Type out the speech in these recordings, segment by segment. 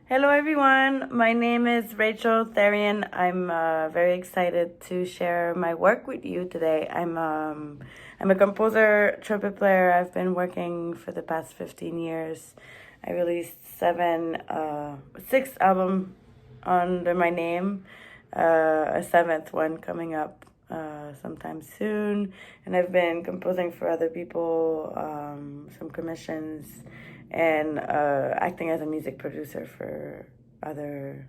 Hello everyone, my name is Rachel Therrien. I'm very excited to share my work with you today. I'm a composer, trumpet player. I've been working for the past 15 years. I released six albums under my name, a seventh one coming up sometime soon. And I've been composing for other people, some commissions, and acting as a music producer for other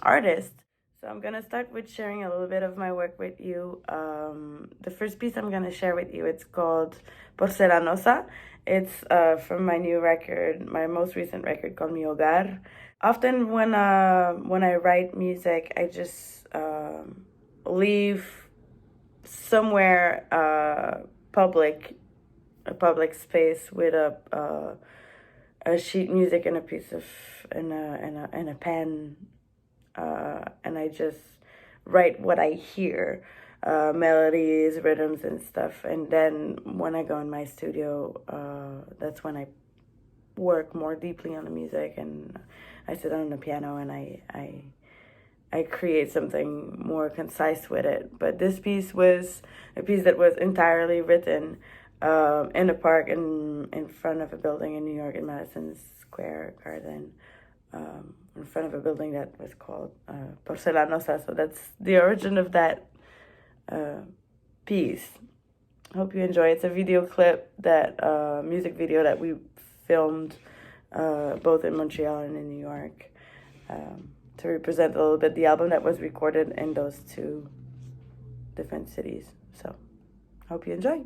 artists. So I'm gonna start with sharing a little bit of my work with you. The first piece I'm gonna share with you, it's called Porcelanosa. It's from my new record, my most recent record called Mi Hogar. Often when I write music, I just leave somewhere a public space with a sheet music and a piece of and a pen, and I just write what I hear, melodies, rhythms, and stuff. And then when I go in my studio, that's when I work more deeply on the music, and I sit on the piano and I create something more concise with it. But this piece was a piece that was entirely written in a park in front of a building in New York, in Madison Square Garden, in front of a building that was called Porcelanosa. So that's the origin of that piece. Hope you enjoy. It's a video clip, music video that we filmed both in Montreal and in New York, to represent a little bit the album that was recorded in those two different cities. So hope you enjoy.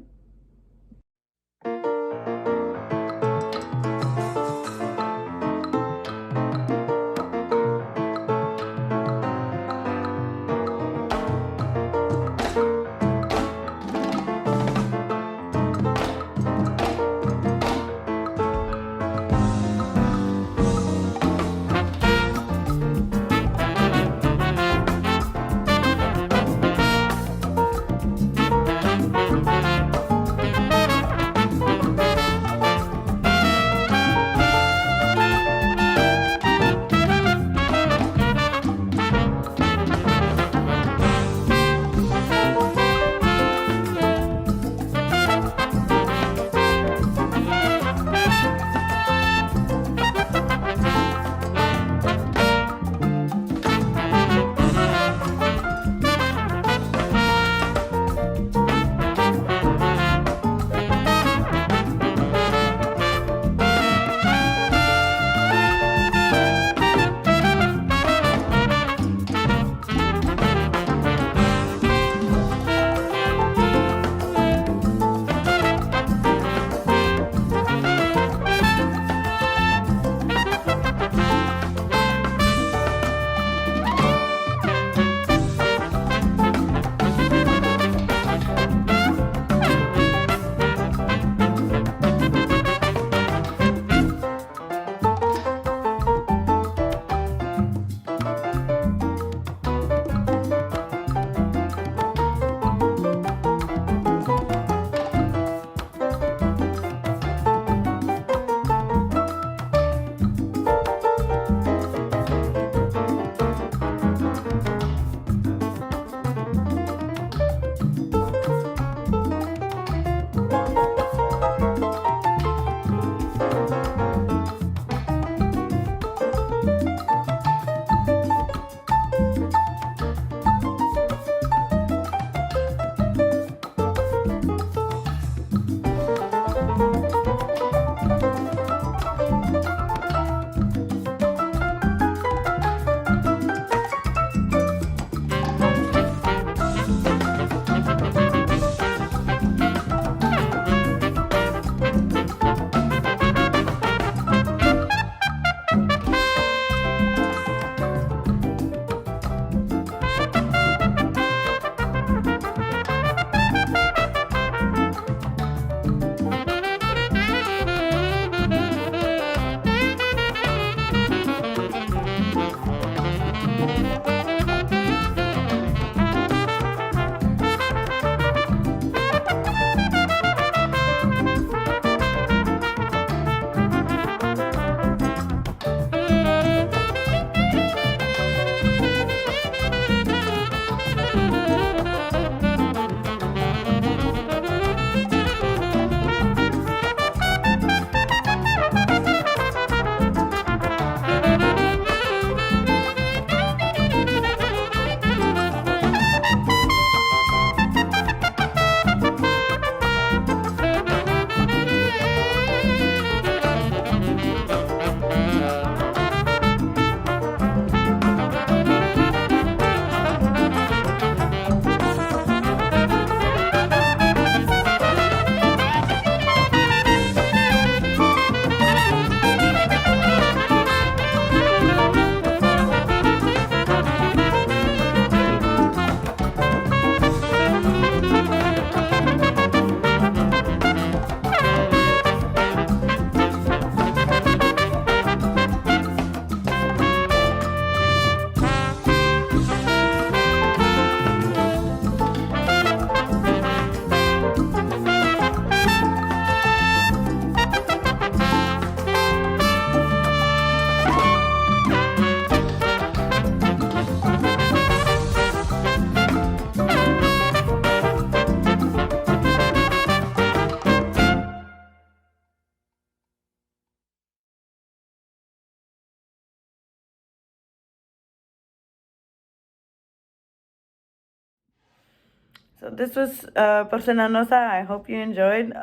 So this was Persona Nosa. I hope you enjoyed.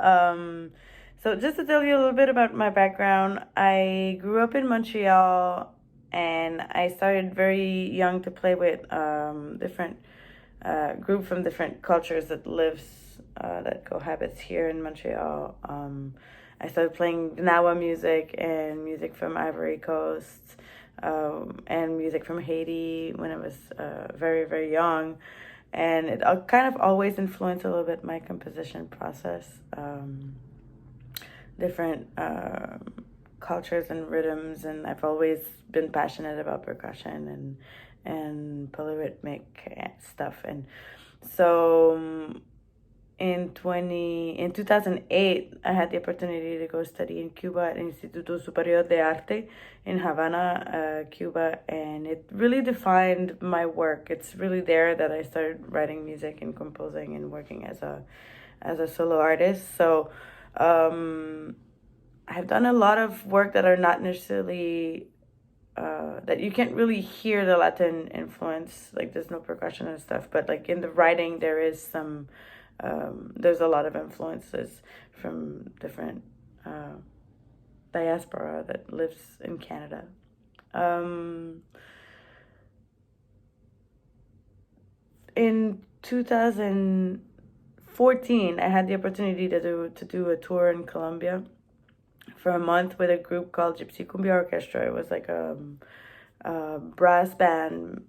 So just to tell you a little bit about my background, I grew up in Montreal, and I started very young to play with different group from different cultures that cohabits here in Montreal. I started playing Gnawa music and music from Ivory Coast, and music from Haiti when I was very, very young. And it kind of always influenced a little bit my composition process. Different cultures and rhythms, and I've always been passionate about percussion and polyrhythmic stuff. And so in 2008, I had the opportunity to go study in Cuba at Instituto Superior de Arte in Havana, Cuba, and it really defined my work. It's really there that I started writing music and composing and working as a solo artist. So I've done a lot of work that are not necessarily that you can't really hear the Latin influence, like there's no percussion and stuff, but like in the writing there is some there's a lot of influences from different diaspora that lives in Canada. In 2014, I had the opportunity to do a tour in Colombia for a month with a group called Gypsy Cumbia Orchestra. It was like a brass band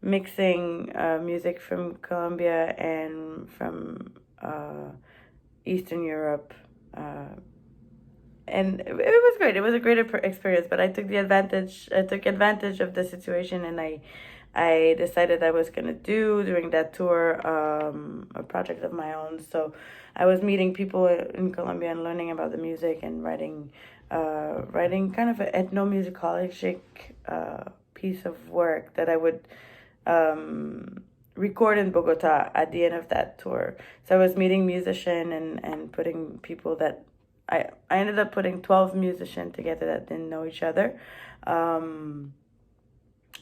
mixing music from Colombia and from Eastern Europe. And it was great. It was a great experience, but I took advantage of the situation, and I decided I was going to do during that tour a project of my own. So I was meeting people in Colombia and learning about the music and writing kind of an ethnomusicologic piece of work that I would record in Bogota at the end of that tour. So I was meeting musicians and putting people that I ended up putting 12 musicians together that didn't know each other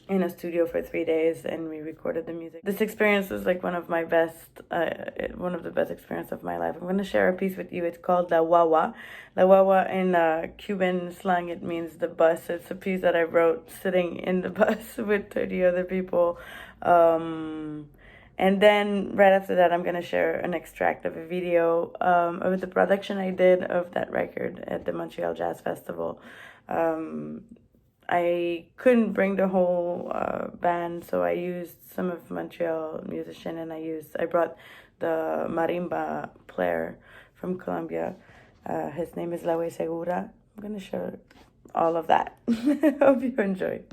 in a studio for 3 days, and we recorded the music. This experience was like one of the best experiences of my life. I'm going to share a piece with you. It's called La Wawa. La Wawa in Cuban slang, it means the bus. It's a piece that I wrote sitting in the bus with 30 other people. And then right after that, I'm going to share an extract of a video of the production I did of that record at the Montreal Jazz Festival. I couldn't bring the whole band, so I used some of Montreal musicians, and I brought the marimba player from Colombia. His name is Laue Segura. I'm going to share all of that. Hope you enjoy.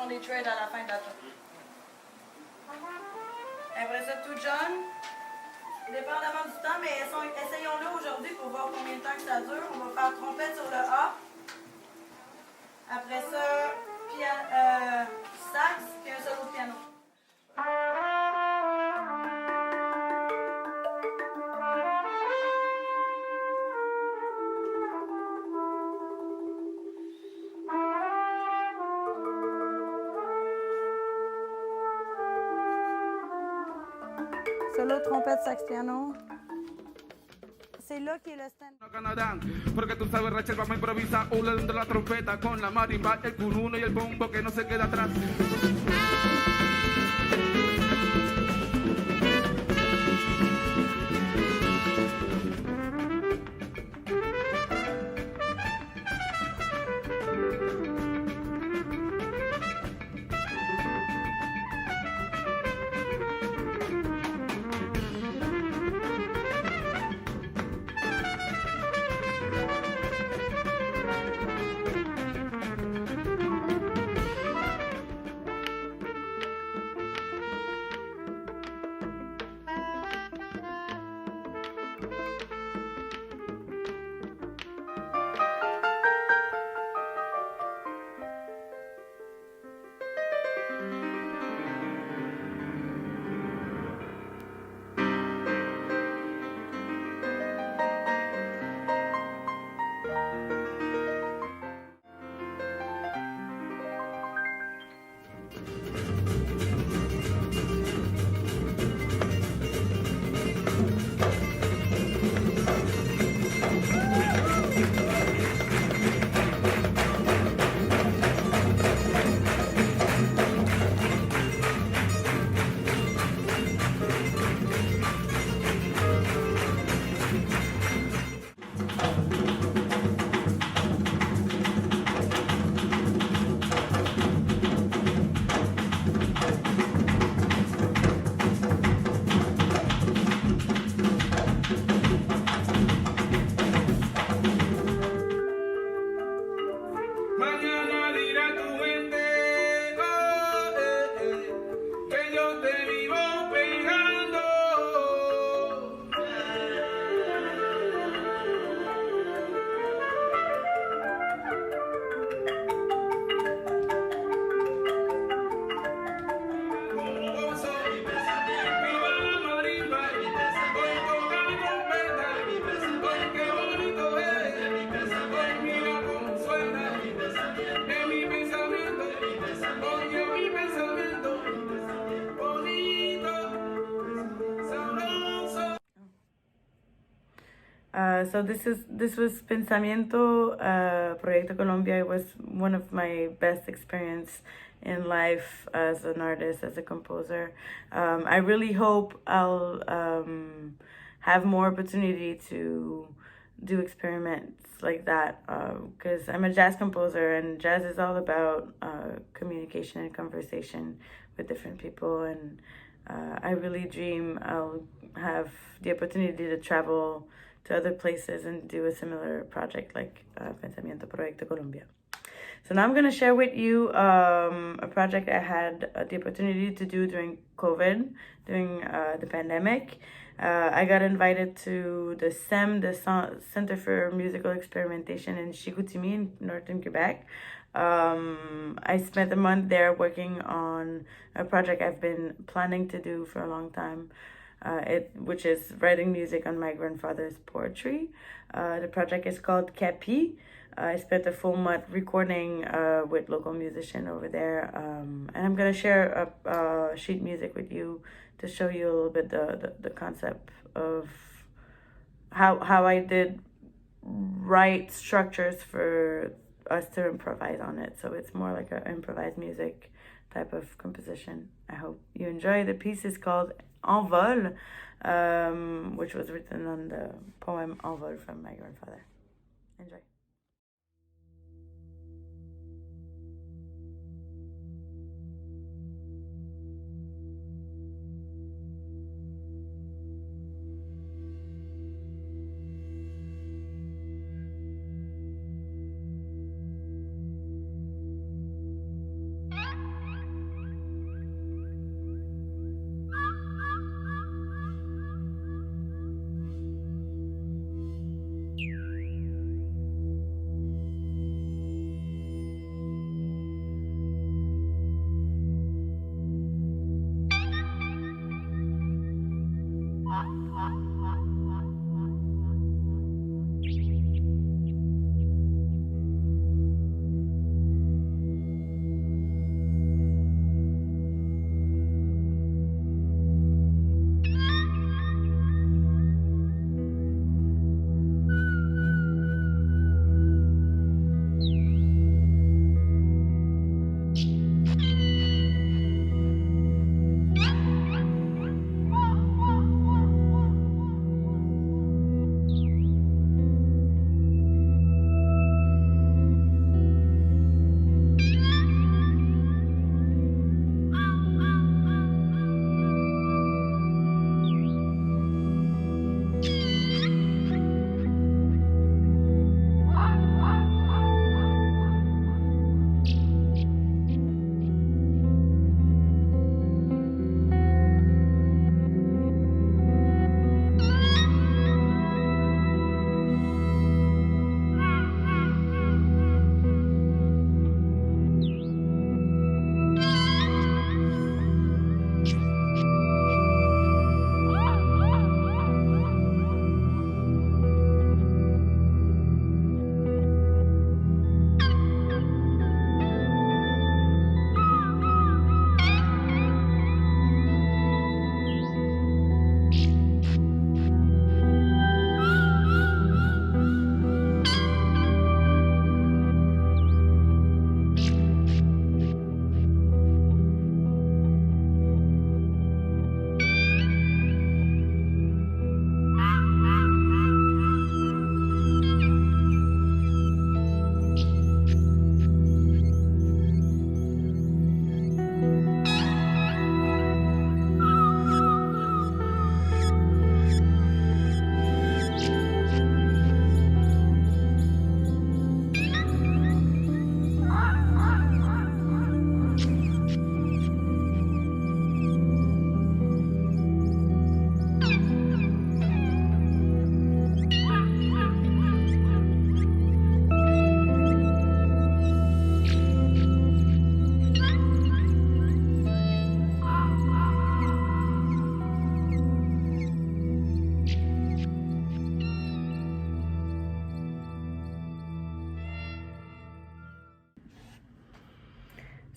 les trades à la fin de la job. Après ça, tout jaune, dépendamment du temps, mais essayons-le aujourd'hui pour voir combien de temps que ça dure. On va faire trompette sur le A. Après ça, sax, puis un solo de piano. Solo, trompette, sax, piano. C'est là qui est le stand. Canadá, porque tú sabes, Rachel, vamos a improvisar una de la trompeta con la marimba, el curuno y el bombo que no se queda atrás. Mañana dirá tu mente que yo te vivo pegando. Como gozo, viva la marimba, hoy toca la trompeta, hoy qué bonito es, hoy mira cómo suena. De mi pensamiento, oye mi pensamiento, bonito, sabroso. So this was Pensamiento, Proyecto Colombia. It was one of my best experience in life as an artist, as a composer. I really hope I'll have more opportunity to do experiments like that, because I'm a jazz composer, and jazz is all about communication and conversation with different people, and I really dream I'll have the opportunity to travel to other places and do a similar project like Pensamiento Proyecto Colombia. So now I'm going to share with you a project I had the opportunity to do during COVID, during the pandemic. I got invited to the CEM, the Center for Musical Experimentation in Chicoutimi in northern Quebec. I spent a month there working on a project I've been planning to do for a long time, which is writing music on my grandfather's poetry. The project is called Capi. I spent a full month recording with local musician over there, and I'm gonna share a sheet music with you to show you a little bit the concept of how I did write structures for us to improvise on it. So it's more like an improvised music type of composition. I hope you enjoy. The piece is called Envol, which was written on the poem Envol from my grandfather. Enjoy.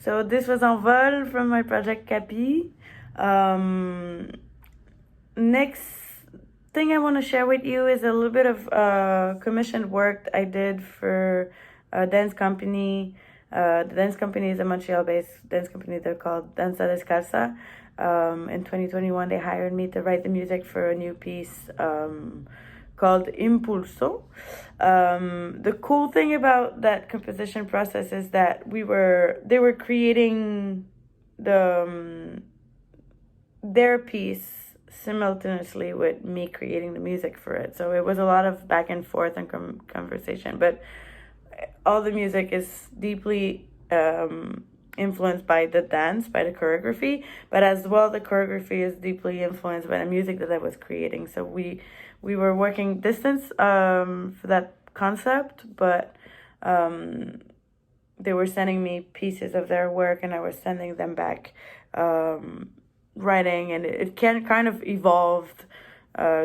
So this was Envol from my project Capi. Next thing I want to share with you is a little bit of commissioned work I did for a dance company. The dance company is a Montreal-based dance company. They're called Danza Descalza. In 2021, they hired me to write the music for a new piece called Impulso. The cool thing about that composition process is that they were creating their piece simultaneously with me creating the music for it. So it was a lot of back and forth and conversation, but all the music is deeply influenced by the dance, by the choreography, but as well the choreography is deeply influenced by the music that I was creating. So we were working distance for that concept, but they were sending me pieces of their work and I was sending them back writing, and it can kind of evolved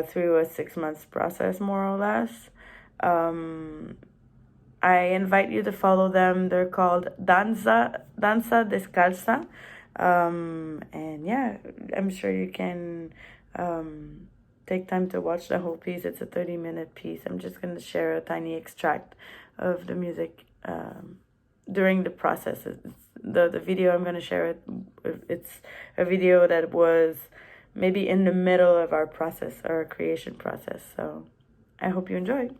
through a 6 months process, more or less. I invite you to follow them. They're called Danza Descalza. And yeah, I'm sure you can take time to watch the whole piece. It's a 30-minute piece. I'm just going to share a tiny extract of the music during the process. The video I'm going to share it's a video that was maybe in the middle of our process, our creation process. So I hope you enjoy.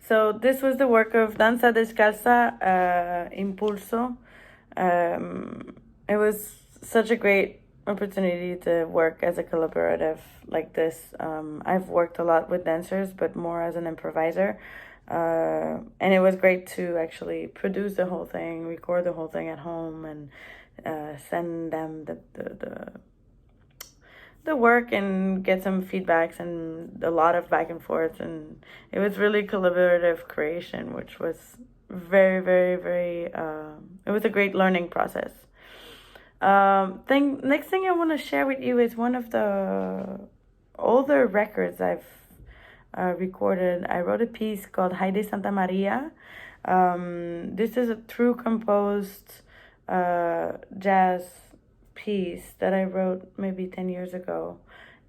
So this was the work of Danza Descalza, Impulso. It was such a great opportunity to work as a collaborative like this. I've worked a lot with dancers, but more as an improviser. And it was great to actually produce the whole thing, record the whole thing at home, and send them the work and get some feedbacks and a lot of back and forth. And it was really collaborative creation, which was very, very, very, it was a great learning process. Next thing I want to share with you is one of the older records I've recorded. I wrote a piece called Heidi Santa Maria. This is a true composed jazz piece that I wrote maybe 10 years ago,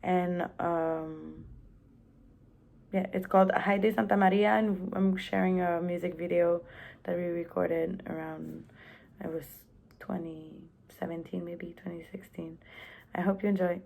and yeah, it's called Heidi Santa Maria, and I'm sharing a music video that we recorded around, it was 2017, maybe 2016. I hope you enjoy.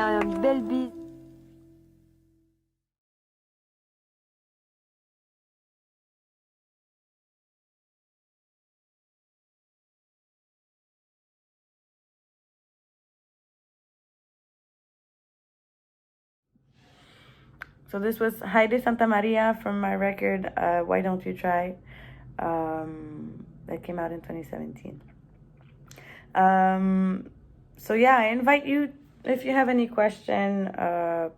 un bel bis. So this was Heidi Santa Maria from my record, Why Don't You Try? That came out in 2017. So yeah, I invite you, if you have any question,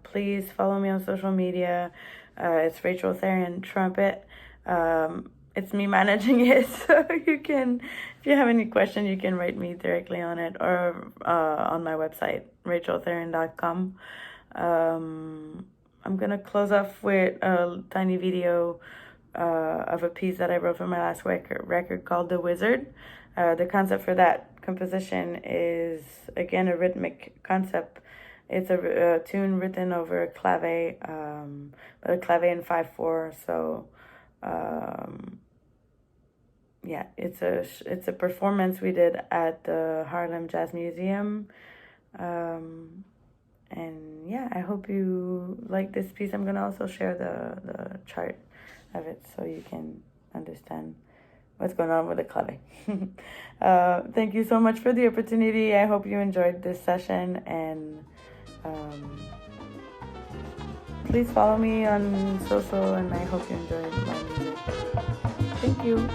please follow me on social media. It's Rachel Therrien Trumpet. It's me managing it, so you can, if you have any question, you can write me directly on it or on my website, racheltherrien.com. I'm gonna close off with a tiny video of a piece that I wrote for my last record called The Wizard. The concept for that composition is, again, a rhythmic concept. It's a tune written over a clave, but a clave in 5/4. So, yeah, it's a performance we did at the Harlem Jazz Museum. And yeah, I hope you like this piece. I'm gonna also share the chart of it so you can understand what's going on with the clave. Thank you so much for the opportunity. I hope you enjoyed this session, and please follow me on social, and I hope you enjoyed my music. Thank you.